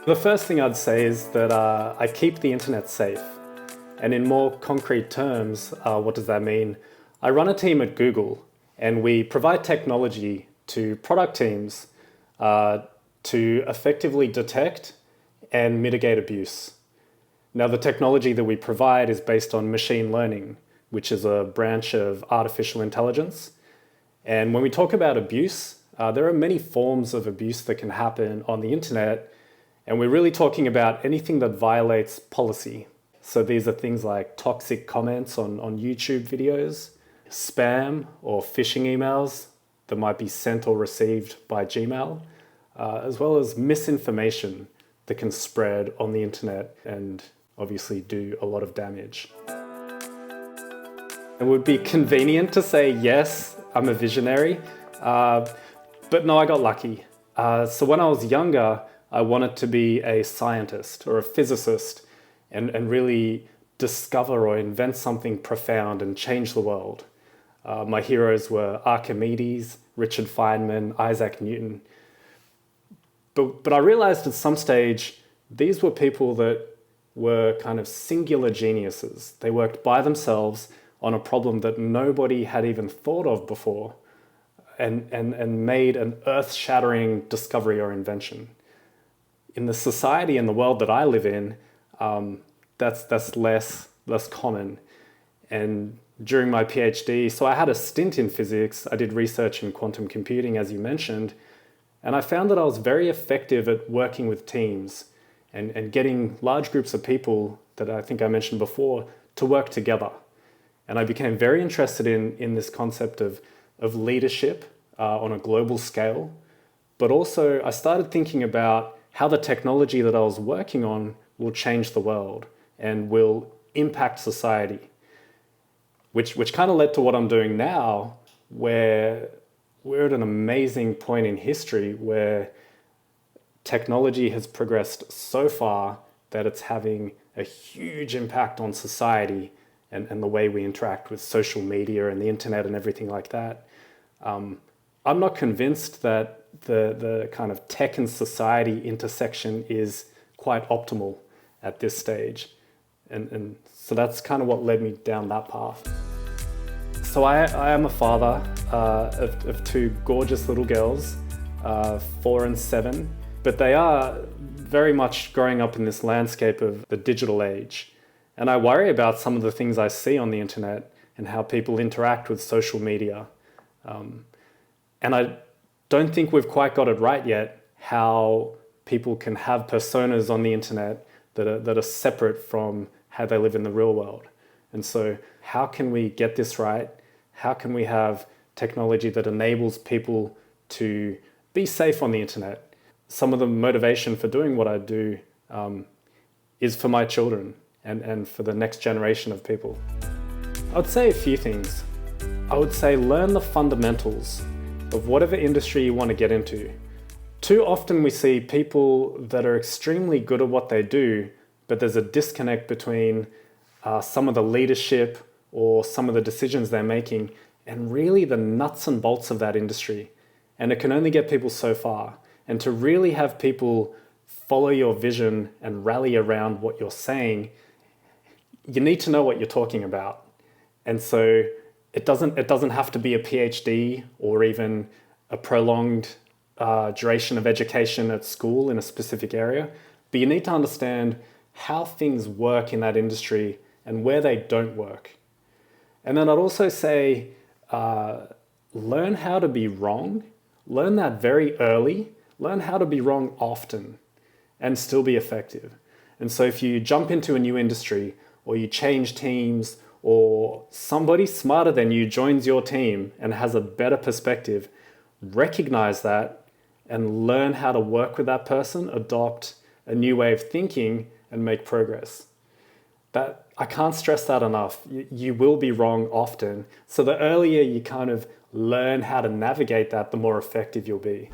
The first thing I'd say is that I keep the internet safe. And in more concrete terms, what does that mean? I run a team at Google, and we provide technology to product teams to effectively detect and mitigate abuse. Now, the technology that we provide is based on machine learning, which is a branch of artificial intelligence. And when we talk about abuse, there are many forms of abuse that can happen on the internet, and we're really talking about anything that violates policy. So these are things like toxic comments on YouTube videos, spam or phishing emails that might be sent or received by Gmail, as well as misinformation that can spread on the internet and obviously do a lot of damage. It would be convenient to say, yes, I'm a visionary, but no, I got lucky. So when I was younger, I wanted to be a scientist or a physicist and really discover or invent something profound and change the world. My heroes were Archimedes, Richard Feynman, Isaac Newton. But I realized at some stage, these were people that were kind of singular geniuses. They worked by themselves on a problem that nobody had even thought of before and made an earth-shattering discovery or invention. In the society and the world that I live in, that's less common. And during my PhD, so I had a stint in physics. I did research in quantum computing, as you mentioned, and I found that I was very effective at working with teams and getting large groups of people that I think I mentioned before to work together. And I became very interested in this concept of leadership on a global scale. But also I started thinking about how the technology that I was working on will change the world and will impact society, which kind of led to what I'm doing now, where we're at an amazing point in history where technology has progressed so far that it's having a huge impact on society and the way we interact with social media and the internet and everything like that. I'm not convinced that the kind of tech and society intersection is quite optimal at this stage. And so that's kind of what led me down that path. So I am a father of two gorgeous little girls, 4 and 7, but they are very much growing up in this landscape of the digital age. And I worry about some of the things I see on the internet and how people interact with social media. And I don't think we've quite got it right yet, how people can have personas on the internet that are separate from how they live in the real world. And so how can we get this right? How can we have technology that enables people to be safe on the internet? Some of the motivation for doing what I do is for my children and for the next generation of people. I would say a few things. I would say learn the fundamentals of whatever industry you want to get into. Too often we see people that are extremely good at what they do, but there's a disconnect between some of the leadership or some of the decisions they're making and really the nuts and bolts of that industry. And it can only get people so far. And to really have people follow your vision and rally around what you're saying, you need to know what you're talking about. And so it doesn't have to be a PhD or even a prolonged duration of education at school in a specific area, but you need to understand how things work in that industry and where they don't work. And then I'd also say, learn how to be wrong. Learn that very early. Learn how to be wrong often and still be effective. And so if you jump into a new industry or you change teams or somebody smarter than you joins your team and has a better perspective, recognize that and learn how to work with that person, adopt a new way of thinking and make progress. That I can't stress that enough. You will be wrong often. So the earlier you kind of learn how to navigate that, the more effective you'll be.